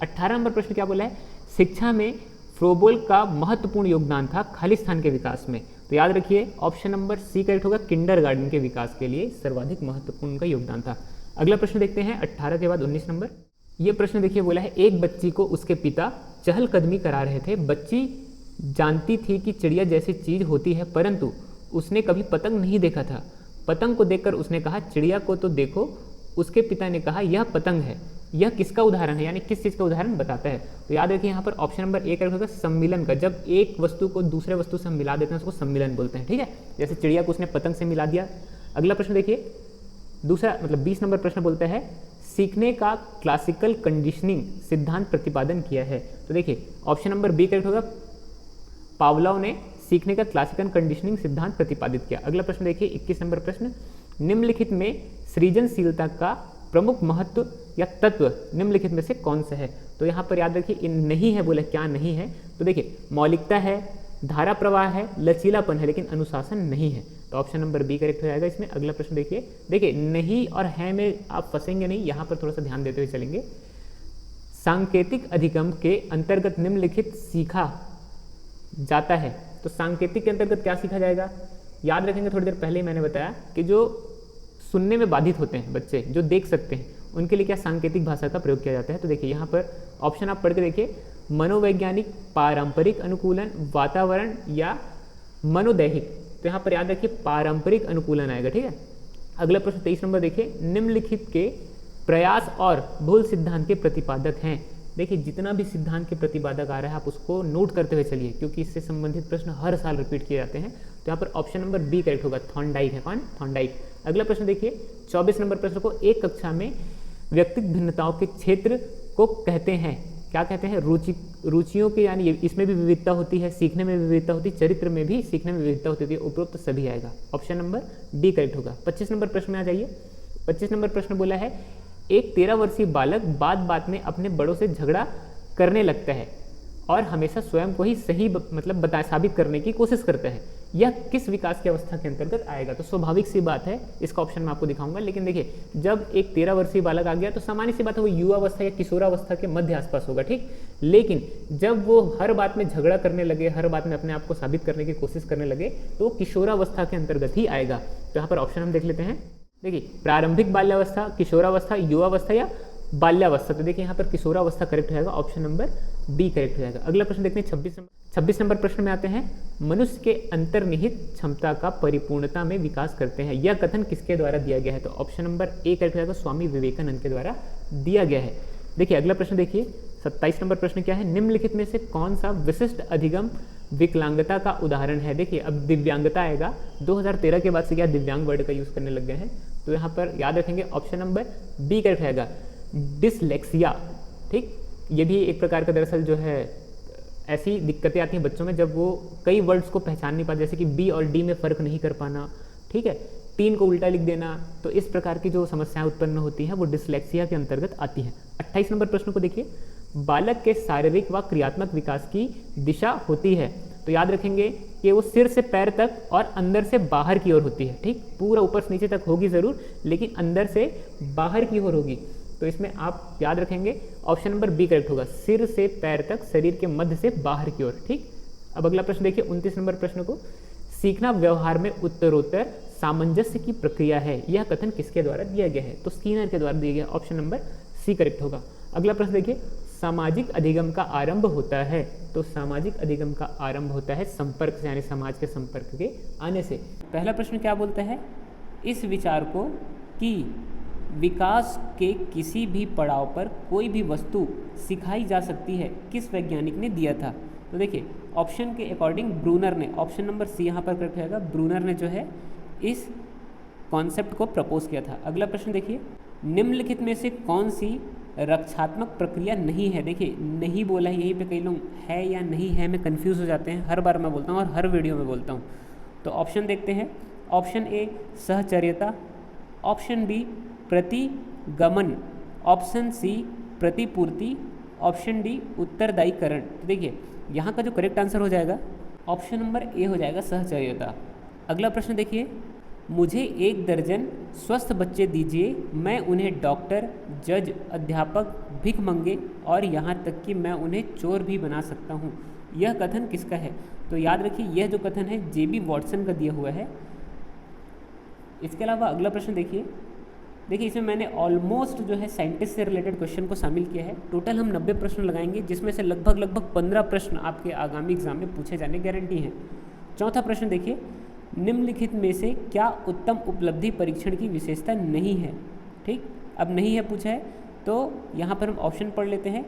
Speaker 1: 18 नंबर प्रश्न क्या बोला है, शिक्षा में फ्रोबोल का महत्वपूर्ण योगदान था खाली स्थान के विकास में। तो याद रखिए ऑप्शन नंबर सी करेक्ट होगा, किंडरगार्टन के विकास के लिए सर्वाधिक महत्वपूर्ण का योगदान था। अगला प्रश्न देखते हैं 18 के बाद 19 नंबर। ये प्रश्न देखिए बोला है, एक बच्ची को उसके पिता चहलकदमी करा रहे थे। बच्ची जानती थी कि चिड़िया जैसी चीज होती है, परंतु उसने कभी पतंग नहीं देखा था। पतंग को देखकर उसने कहा, चिड़िया को तो देखो। उसके पिता ने कहा, यह पतंग है। यह किसका उदाहरण है, यानी किस चीज़ का उदाहरण बताता है? तो याद रखिए यहाँ पर ऑप्शन नंबर ए करेक्ट होगा, सम्मिलन का। जब एक वस्तु को दूसरे वस्तु से हम मिला देते हैं उसको सम्मिलन बोलते हैं, ठीक है। जैसे चिड़िया को उसने पतंग से मिला दिया। अगला प्रश्न देखिए, दूसरा मतलब 20 नंबर प्रश्न बोलता है, सीखने का क्लासिकल कंडीशनिंग सिद्धांत प्रतिपादन किया है। तो देखिए ऑप्शन नंबर बी करेक्ट होगा, पावलोव ने सीखने का क्लासिकल कंडीशनिंग सिद्धांत प्रतिपादित किया। अगला प्रश्न देखिए 21 नंबर प्रश्न, निम्नलिखित में सृजनशीलता का प्रमुख महत्व या तत्व निम्नलिखित में से कौन सा है? तो यहाँ पर याद रखिए इन नहीं है बोले, क्या नहीं है? तो देखिए मौलिकता है, धारा प्रवाह है, लचीलापन है, लेकिन अनुशासन नहीं है। तो ऑप्शन नंबर बी करेक्ट हो जाएगा इसमें। अगला प्रश्न देखिए नहीं और है में आप फंसेंगे नहीं, यहाँ पर थोड़ा सा ध्यान देते हुए चलेंगे। सांकेतिक अधिगम के अंतर्गत निम्नलिखित सीखा जाता है। तो सांकेतिक के अंतर्गत क्या सीखा जाएगा? याद रखेंगे, थोड़ी देर पहले ही मैंने बताया कि जो सुनने में बाधित होते हैं बच्चे, जो देख सकते हैं, उनके लिए क्या सांकेतिक भाषा का प्रयोग किया जाता है? तो देखिए यहाँ पर ऑप्शन आप पढ़ के देखिए, मनोवैज्ञानिक, पारंपरिक अनुकूलन, वातावरण या मनोदैहिक। तो यहाँ पर याद रखिए पारंपरिक अनुकूलन आएगा, ठीक है। अगला प्रश्न 23 नंबर देखिए, निम्नलिखित के प्रयास और भूल सिद्धांत के प्रतिपादक हैं। देखिए जितना भी सिद्धांत के प्रतिपादक आ रहा है आप उसको नोट करते हुए चलिए, क्योंकि इससे संबंधित प्रश्न हर साल रिपीट किए जाते हैं। तो यहाँ पर ऑप्शन नंबर बी करेक्ट होगा, थॉर्नडाइक है। कौन? थॉर्नडाइक। अगला प्रश्न देखिए 24 नंबर प्रश्न को, एक कक्षा में व्यक्तिगत भिन्नताओं के क्षेत्र को कहते हैं, क्या कहते हैं? रुचियों के, यानी इसमें भी विविधता होती है, सीखने में विविधता होती है, चरित्र में भी सीखने में विविधता होती है। उपरोक्त सभी आएगा, ऑप्शन नंबर डी करेक्ट होगा। 25 नंबर प्रश्न में आ जाइए। 25 नंबर प्रश्न बोला है, एक 13 वर्षीय बालक बात बात में अपने बड़ों से झगड़ा करने लगता है और हमेशा स्वयं को ही सही मतलब साबित करने की कोशिश करता है। यह किस विकास की अवस्था के अंतर्गत आएगा? तो स्वाभाविक सी बात है, इसका ऑप्शन मैं आपको दिखाऊंगा। लेकिन देखिए जब एक 13 वर्षीय बालक आ गया तो सामान्य सी बात है वो युवावस्था या किशोरावस्था के मध्य आसपास होगा, ठीक। लेकिन जब वो हर बात में झगड़ा करने लगे, हर बात में अपने आप को साबित करने की कोशिश करने लगे, तो किशोरावस्था के अंतर्गत ही आएगा। तो यहाँ पर ऑप्शन हम देख लेते हैं। देखिए प्रारंभिक बाल्यावस्था, किशोरावस्था, युवावस्था या बाल्यावस्था। तो देखिए यहाँ पर किशोरावस्था करेक्ट रहेगा, ऑप्शन नंबर बी करेक्ट रहेगा। अगला प्रश्न देखते हैं 26 नंबर प्रश्न में आते हैं, मनुष्य के अंतर्निहित क्षमता का परिपूर्णता में विकास करते हैं। यह कथन किसके द्वारा दिया गया है? तो ऑप्शन नंबर ए करेक्ट रहेगा, स्वामी विवेकानंद के द्वारा दिया गया है। देखिए अगला प्रश्न देखिए 27 नंबर प्रश्न क्या है, निम्नलिखित में से कौन सा विशिष्ट अधिगम विकलांगता का उदाहरण है? देखिए अब दिव्यांगता आएगा, 2013 के बाद से क्या दिव्यांग वर्ड का यूज करने लग गए हैं। तो यहाँ पर याद रखेंगे ऑप्शन नंबर बी करेक्ट रहेगा, डिसलेक्सिया, ठीक। ये भी एक प्रकार का दरअसल जो है ऐसी दिक्कतें आती हैं बच्चों में जब वो कई वर्ड्स को पहचान नहीं पाते, जैसे कि बी और डी में फ़र्क नहीं कर पाना, ठीक है, 3 को उल्टा लिख देना। तो इस प्रकार की जो समस्याएं उत्पन्न होती हैं वो डिसलेक्सिया के अंतर्गत आती हैं। 28 नंबर प्रश्न को देखिए, बालक के शारीरिक व क्रियात्मक विकास की दिशा होती है। तो याद रखेंगे कि वो सिर से पैर तक और अंदर से बाहर की ओर होती है, ठीक। पूरा ऊपर से नीचे तक होगी ज़रूर, लेकिन अंदर से बाहर की ओर होगी। तो इसमें आप याद रखेंगे ऑप्शन नंबर बी करेक्ट होगा, सिर से पैर तक, शरीर के मध्य से बाहर की ओर, ठीक। अब अगला प्रश्न देखिए 29 नंबर प्रश्न को, सीखना व्यवहार में उत्तरोत्तर सामंजस्य की प्रक्रिया है। यह कथन किसके द्वारा दिया गया है? तो स्किनर के द्वारा दिया गया, ऑप्शन नंबर सी करेक्ट होगा। अगला प्रश्न देखिए, सामाजिक अधिगम का आरंभ होता है। तो सामाजिक अधिगम का आरंभ होता है संपर्क से, यानी समाज के संपर्क के आने से। पहला प्रश्न क्या बोलता है, इस विचार को कि विकास के किसी भी पड़ाव पर कोई भी वस्तु सिखाई जा सकती है किस वैज्ञानिक ने दिया था? तो देखिए ऑप्शन के अकॉर्डिंग ब्रूनर ने, ऑप्शन नंबर सी यहाँ पर करेक्ट रहेगा, ब्रूनर ने जो है इस कॉन्सेप्ट को प्रपोज किया था। अगला प्रश्न देखिए, निम्नलिखित में से कौन सी रक्षात्मक प्रक्रिया नहीं है? देखिए नहीं बोला है, यहीं पे कई लोग है या नहीं है में कंफ्यूज हो जाते हैं, हर बार मैं बोलता हूँ और हर वीडियो में बोलता हूँ। तो ऑप्शन देखते हैं, ऑप्शन ए सहचर्यता, ऑप्शन बी प्रतिगमन, ऑप्शन सी प्रतिपूर्ति, ऑप्शन डी उत्तरदायीकरण। तो देखिए यहाँ का जो करेक्ट आंसर हो जाएगा ऑप्शन नंबर ए हो जाएगा, सहचर्यता। अगला प्रश्न देखिए, मुझे 1 दर्जन स्वस्थ बच्चे दीजिए, मैं उन्हें डॉक्टर, जज, अध्यापक, भिखमंगे और यहाँ तक कि मैं उन्हें चोर भी बना सकता हूँ। यह कथन किसका है? तो याद रखिए यह जो कथन है जेबी वॉटसन का दिया हुआ है। इसके अलावा अगला प्रश्न देखिए, देखिए इसमें मैंने ऑलमोस्ट जो है साइंटिस्ट से रिलेटेड क्वेश्चन को शामिल किया है। टोटल हम 90 प्रश्न लगाएंगे, जिसमें से लगभग 15 प्रश्न आपके आगामी एग्जाम में पूछे जाने गारंटी हैं। चौथा प्रश्न देखिए, निम्नलिखित में से क्या उत्तम उपलब्धि परीक्षण की विशेषता नहीं है। ठीक, अब नहीं है पूछा है तो यहाँ पर हम ऑप्शन पढ़ लेते हैं।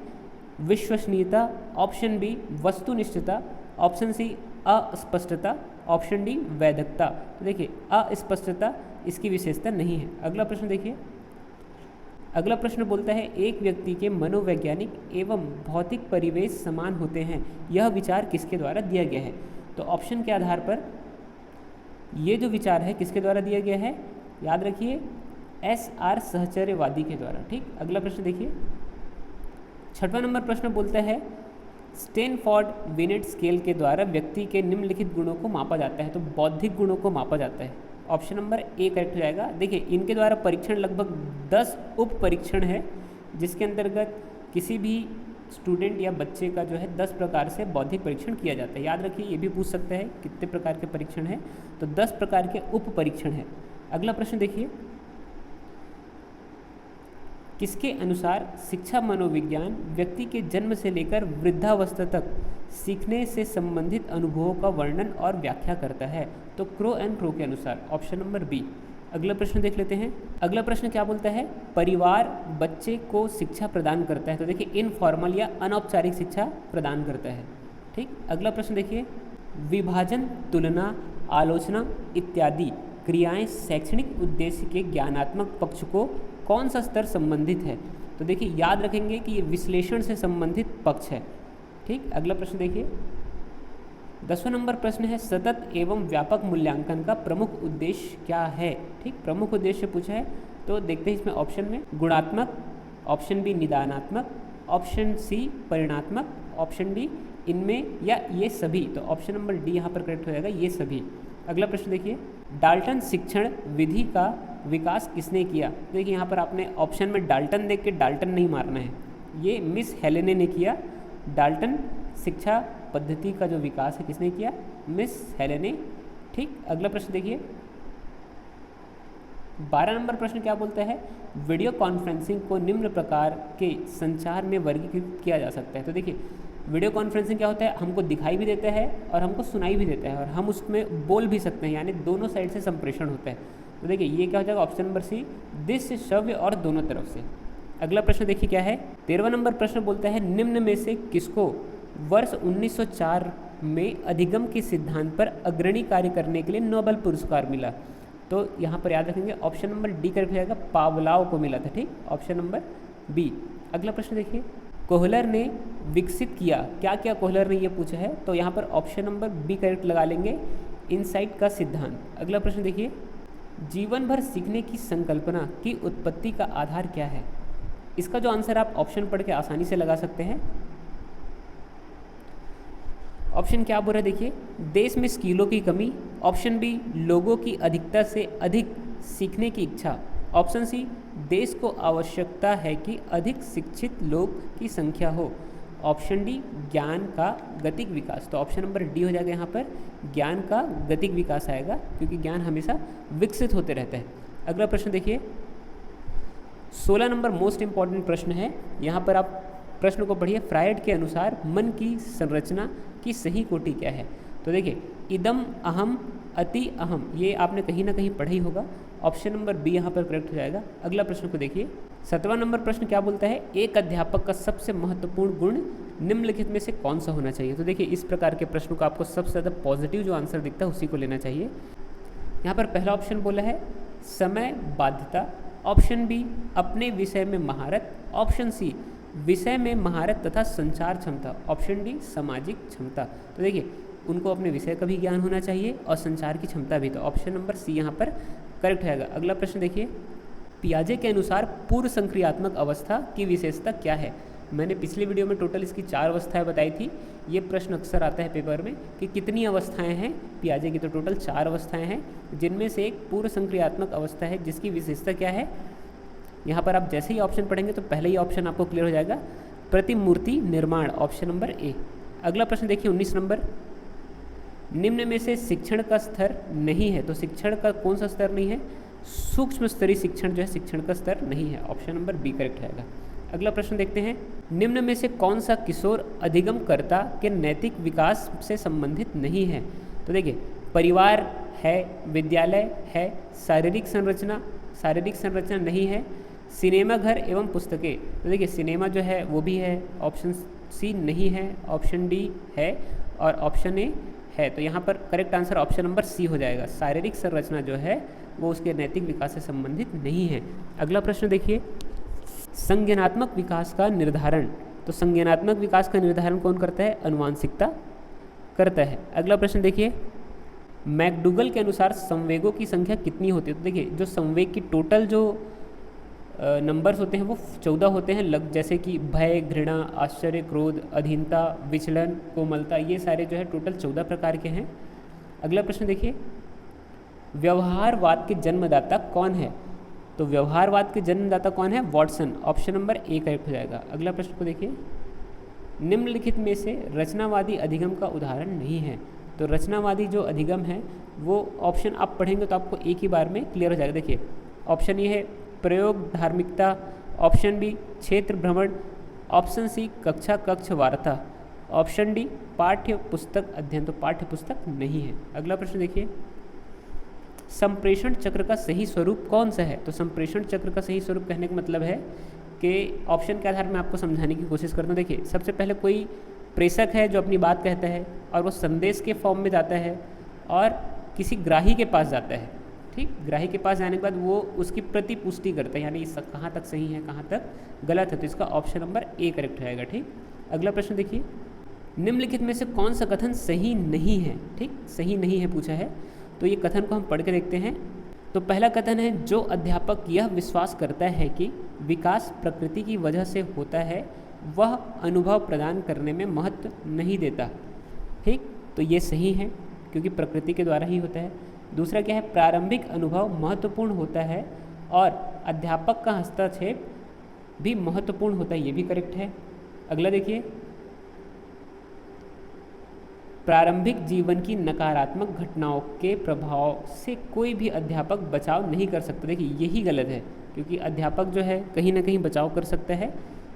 Speaker 1: विश्वसनीयता, ऑप्शन बी वस्तुनिष्ठता, ऑप्शन सी अस्पष्टता, ऑप्शन डी वैधकता। तो देखिए अस्पष्टता इसकी विशेषता नहीं है। अगला प्रश्न देखिए, अगला प्रश्न बोलता है एक व्यक्ति के मनोवैज्ञानिक एवं भौतिक परिवेश समान होते हैं, यह विचार किसके द्वारा दिया गया है। तो ऑप्शन के आधार पर ये जो विचार है किसके द्वारा दिया गया है, याद रखिए SR सहचर्यवादी के द्वारा। ठीक, अगला प्रश्न देखिए, छठवां नंबर प्रश्न बोलता है स्टैनफोर्ड बिनेट स्केल के द्वारा व्यक्ति के निम्नलिखित गुणों को मापा जाता है। तो बौद्धिक गुणों को मापा जाता है, ऑप्शन नंबर ए करेक्ट हो जाएगा। देखिए इनके द्वारा परीक्षण लगभग 10 उप परीक्षण है, जिसके अंतर्गत किसी भी स्टूडेंट या बच्चे का जो है 10 प्रकार से बौद्धिक परीक्षण किया जाता है। याद रखिए ये भी पूछ सकता है कितने प्रकार के परीक्षण हैं, तो 10 प्रकार के उप परीक्षण है। अगला प्रश्न देखिए, किसके अनुसार शिक्षा मनोविज्ञान व्यक्ति के जन्म से लेकर वृद्धावस्था तक सीखने से संबंधित अनुभवों का वर्णन और व्याख्या करता है। तो क्रो एंड क्रो के अनुसार, ऑप्शन नंबर बी। अगला प्रश्न देख लेते हैं। अगला प्रश्न क्या बोलता है, परिवार बच्चे को शिक्षा प्रदान करता है। तो देखिए इनफॉर्मल या अनौपचारिक शिक्षा प्रदान करता है। ठीक, अगला प्रश्न देखिए, विभाजन, तुलना, आलोचना इत्यादि क्रियाएं शैक्षणिक उद्देश्य के ज्ञानात्मक पक्ष को कौन सा स्तर संबंधित है। तो देखिए याद रखेंगे कि ये विश्लेषण से संबंधित पक्ष है। ठीक, अगला प्रश्न देखिए, 10वां नंबर प्रश्न है सतत एवं व्यापक मूल्यांकन का प्रमुख उद्देश्य क्या है। ठीक, प्रमुख उद्देश्य पूछा है तो देखते हैं इसमें ऑप्शन में गुणात्मक, ऑप्शन बी निदानात्मक, ऑप्शन सी परिणात्मक, ऑप्शन डी इनमें या ये सभी। तो ऑप्शन नंबर डी यहाँ पर करेक्ट हो जाएगा, ये सभी। अगला प्रश्न देखिए, डाल्टन शिक्षण विधि का विकास किसने किया। देखिए यहाँ पर आपने ऑप्शन में डाल्टन देख के डाल्टन नहीं मारना है, ये मिस हेलेने ने किया। डाल्टन शिक्षा पद्धति का जो विकास है किसने किया, मिस हेलेने। ठीक, अगला प्रश्न देखिए, 12 नंबर प्रश्न क्या बोलता है, वीडियो कॉन्फ्रेंसिंग को निम्न प्रकार के संचार में वर्गीकृत किया जा सकता है। तो देखिए वीडियो कॉन्फ्रेंसिंग क्या होता है, हमको दिखाई भी देता है और हमको सुनाई भी देता है और हम उसमें बोल भी सकते हैं, यानी दोनों साइड से संप्रेषण होता है। तो देखिए ये क्या हो जाएगा, ऑप्शन नंबर सी, दृश्य श्रव्य और दोनों तरफ से। अगला प्रश्न देखिए क्या है, 13वां नंबर प्रश्न बोलता है निम्न में से किसको वर्ष 1904 में अधिगम के सिद्धांत पर अग्रणी कार्य करने के लिए नोबेल पुरस्कार मिला। तो यहाँ पर याद रखेंगे ऑप्शन नंबर डी करेक्ट हो जाएगा, पावलाव को मिला था। ठीक, ऑप्शन नंबर बी। अगला प्रश्न देखिए, कोहलर ने विकसित किया, क्या क्या कोहलर ने ये पूछा है, तो यहाँ पर ऑप्शन नंबर बी करेक्ट लगा लेंगे, इनसाइट का सिद्धांत। अगला प्रश्न देखिए, जीवन भर सीखने की संकल्पना की उत्पत्ति का आधार क्या है। इसका जो आंसर आप ऑप्शन पढ़ के आसानी से लगा सकते हैं। ऑप्शन क्या बोल रहा है देखिए, देश में स्किलों की कमी, ऑप्शन बी लोगों की अधिकता से अधिक सीखने की इच्छा, ऑप्शन सी देश को आवश्यकता है कि अधिक शिक्षित लोग की संख्या हो, ऑप्शन डी ज्ञान का गतिक विकास। तो ऑप्शन नंबर डी हो जाएगा, यहाँ पर ज्ञान का गतिक विकास आएगा क्योंकि ज्ञान हमेशा विकसित होते रहता है। अगला प्रश्न देखिए, 16 नंबर मोस्ट इंपॉर्टेंट प्रश्न है, यहाँ पर आप प्रश्न को पढ़िए। फ्रायड के अनुसार मन की संरचना की सही कोटि क्या है। तो देखिए इदम अहम अति अहम, ये आपने कहीं ना कहीं पढ़ा ही होगा, ऑप्शन नंबर बी यहाँ पर करेक्ट हो जाएगा। अगला प्रश्न को देखिए, 17वां नंबर प्रश्न क्या बोलता है, एक अध्यापक का सबसे महत्वपूर्ण गुण निम्नलिखित में से कौन सा होना चाहिए। तो देखिए इस प्रकार के प्रश्न को आपको सबसे ज़्यादा पॉजिटिव जो आंसर दिखता है उसी को लेना चाहिए। यहाँ पर पहला ऑप्शन बोला है समय बाध्यता, ऑप्शन बी अपने विषय में महारत, ऑप्शन सी विषय में महारत तथा संचार क्षमता, ऑप्शन डी सामाजिक क्षमता। तो देखिए उनको अपने विषय का भी ज्ञान होना चाहिए और संचार की क्षमता भी, तो ऑप्शन नंबर सी यहाँ पर करेक्ट रहेगा। अगला प्रश्न देखिए, पियाजे के अनुसार पूर्व संक्रियात्मक अवस्था की विशेषता क्या है। मैंने पिछली वीडियो में टोटल इसकी 4 अवस्थाएं बताई थी। ये प्रश्न अक्सर आता है पेपर में कि कितनी अवस्थाएं हैं पियाजे की, तो टोटल 4 अवस्थाएं हैं, जिनमें से एक पूर्व संक्रियात्मक अवस्था है जिसकी विशेषता क्या है। यहाँ पर आप जैसे ही ऑप्शन पढ़ेंगे तो पहले ही ऑप्शन आपको क्लियर हो जाएगा, प्रतिमूर्ति निर्माण, ऑप्शन नंबर ए। अगला प्रश्न देखिए 19 नंबर, निम्न में से शिक्षण का स्तर नहीं है, तो शिक्षण का कौन सा स्तर नहीं है, सूक्ष्म स्तरीय शिक्षण जो है शिक्षण का स्तर नहीं है। ऑप्शन नंबर बी करेक्ट रहेगा। अगला प्रश्न देखते हैं, निम्न में से कौन सा किशोर अधिगमकर्ता के नैतिक विकास से संबंधित नहीं है? तो देखिए, परिवार है, विद्यालय है, शारीरिक संरचना नहीं है, सिनेमा घर एवं पुस्तकें। तो देखिए, सिनेमा जो है वो भी है, ऑप्शन सी नहीं है, ऑप्शन डी है और ऑप्शन ए है। तो यहाँ पर correct answer option number C हो जाएगा। शारीरिक संरचना जो है वो उसके नैतिक विकास से संबंधित नहीं है। अगला प्रश्न देखिए, संज्ञानात्मक विकास का निर्धारण। तो संज्ञानात्मक विकास का निर्धारण कौन करता है? अनुवांशिकता करता है। अगला प्रश्न देखिए, मैकडूगल के अनुसार संवेगों की संख्या कितनी होती है? तो देखिए, जो संवेग की टोटल जो नंबर्स होते हैं वो 14 होते हैं, जैसे कि भय, घृणा, आश्चर्य, क्रोध, अधीनता, विचलन, कोमलता, ये सारे जो है टोटल 14 प्रकार के हैं। अगला प्रश्न देखिए, व्यवहारवाद के जन्मदाता कौन है? तो व्यवहारवाद के जन्मदाता कौन है? Watson. Option number A correct हो जाएगा। अगला प्रश्न को देखिए, निम्नलिखित में से रचनावादी अधिगम का उदाहरण नहीं है। तो रचनावादी जो अधिगम है वो ऑप्शन आप पढ़ेंगे तो आपको एक ही बार में क्लियर हो जाएगा। देखिए, ऑप्शन ए है प्रयोग धार्मिकता, ऑप्शन बी क्षेत्र भ्रमण, ऑप्शन सी कक्षा कक्ष वार्ता, ऑप्शन डी पाठ्य पुस्तक अध्ययन। तो पाठ्य पुस्तक नहीं है। अगला प्रश्न देखिए, संप्रेषण चक्र का सही स्वरूप कौन सा है? तो संप्रेषण चक्र का सही स्वरूप कहने का मतलब है कि ऑप्शन के आधार में आपको समझाने की कोशिश करता हूँ। देखिए, सबसे पहले कोई प्रेषक है जो अपनी बात कहता है और वो संदेश के फॉर्म में जाता है और किसी ग्राही के पास जाता है। ठीक, ग्राही के पास जाने के बाद वो उसकी प्रतिपुष्टि करता है, यानी इस कहाँ तक सही है कहाँ तक गलत है। तो इसका ऑप्शन नंबर ए करेक्ट रहेगा। ठीक, अगला प्रश्न देखिए, निम्नलिखित में से कौन सा कथन सही नहीं है? ठीक, सही नहीं है पूछा है, तो ये कथन को हम पढ़ के देखते हैं। तो पहला कथन है, जो अध्यापक यह विश्वास करता है कि विकास प्रकृति की वजह से होता है वह अनुभव प्रदान करने में महत्व नहीं देता। ठीक, तो ये सही है क्योंकि प्रकृति के द्वारा ही होता है। दूसरा क्या है, प्रारंभिक अनुभव महत्वपूर्ण होता है और अध्यापक का हस्तक्षेप भी महत्वपूर्ण होता है, ये भी करेक्ट है। अगला देखिए, प्रारंभिक जीवन की नकारात्मक घटनाओं के प्रभाव से कोई भी अध्यापक बचाव नहीं कर सकता। देखिए, यही गलत है क्योंकि अध्यापक जो है कहीं ना कहीं बचाव कर सकता है,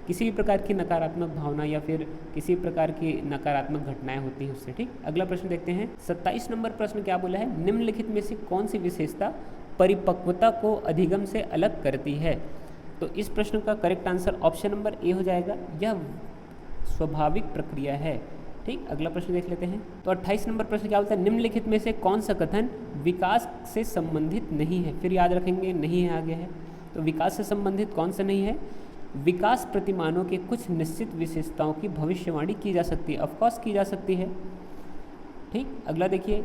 Speaker 1: किसी भी प्रकार की नकारात्मक भावना या फिर किसी प्रकार की नकारात्मक घटनाएं होती हैं उससे। ठीक, अगला प्रश्न देखते हैं। 27 नंबर प्रश्न क्या बोला है, निम्नलिखित में से कौन सी विशेषता परिपक्वता को अधिगम से अलग करती है? तो इस प्रश्न का correct answer option number A हो जाएगा, यह स्वाभाविक प्रक्रिया है। ठीक, अगला प्रश्न देख लेते हैं। तो 28 नंबर प्रश्न क्या बोलता है, निम्नलिखित में से कौन सा कथन विकास से संबंधित नहीं है? फिर याद रखेंगे, नहीं है आगे है, तो विकास से संबंधित कौन सा नहीं है? विकास प्रतिमानों के कुछ निश्चित विशेषताओं की भविष्यवाणी की जा सकती है, ऑफकोर्स की जा सकती है। ठीक, अगला देखिए,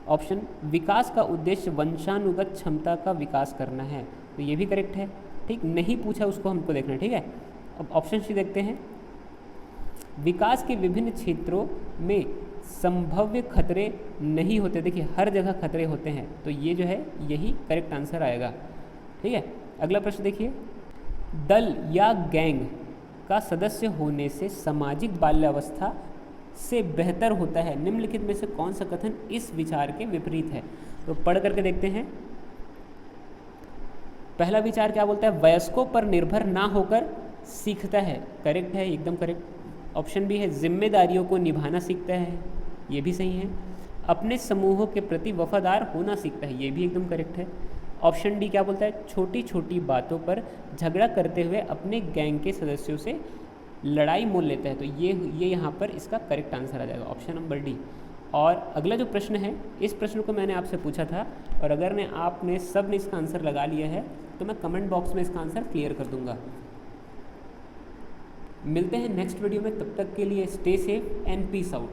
Speaker 1: ऑप्शन विकास का उद्देश्य वंशानुगत क्षमता का विकास करना है, तो ये भी करेक्ट है। ठीक, नहीं पूछा उसको हमको देखना है। ठीक है, अब ऑप्शन सी देखते हैं, विकास के विभिन्न क्षेत्रों में संभाव्य खतरे नहीं होते। देखिए, हर जगह खतरे होते हैं, तो ये जो है यही करेक्ट आंसर आएगा। ठीक है, अगला प्रश्न देखिए, दल या गैंग का सदस्य होने से सामाजिक बाल्यावस्था से बेहतर होता है, निम्नलिखित में से कौन सा कथन इस विचार के विपरीत है? तो पढ़ करके देखते हैं। पहला विचार क्या बोलता है, वयस्कों पर निर्भर ना होकर सीखता है, करेक्ट है, एकदम करेक्ट। ऑप्शन बी है, जिम्मेदारियों को निभाना सीखता है, ये भी सही है। अपने समूहों के प्रति वफादार होना सीखता है, ये भी एकदम करेक्ट है। ऑप्शन डी क्या बोलता है, छोटी छोटी बातों पर झगड़ा करते हुए अपने गैंग के सदस्यों से लड़ाई मोल लेता है, तो ये यहाँ पर इसका करेक्ट आंसर आ जाएगा, ऑप्शन नंबर डी। और अगला जो प्रश्न है, इस प्रश्न को मैंने आपसे पूछा था और अगर आपने सब ने इसका आंसर लगा लिया है तो मैं कमेंट बॉक्स में इसका आंसर क्लियर कर दूंगा। मिलते हैं नेक्स्ट वीडियो में, तब तक के लिए stay safe and peace out.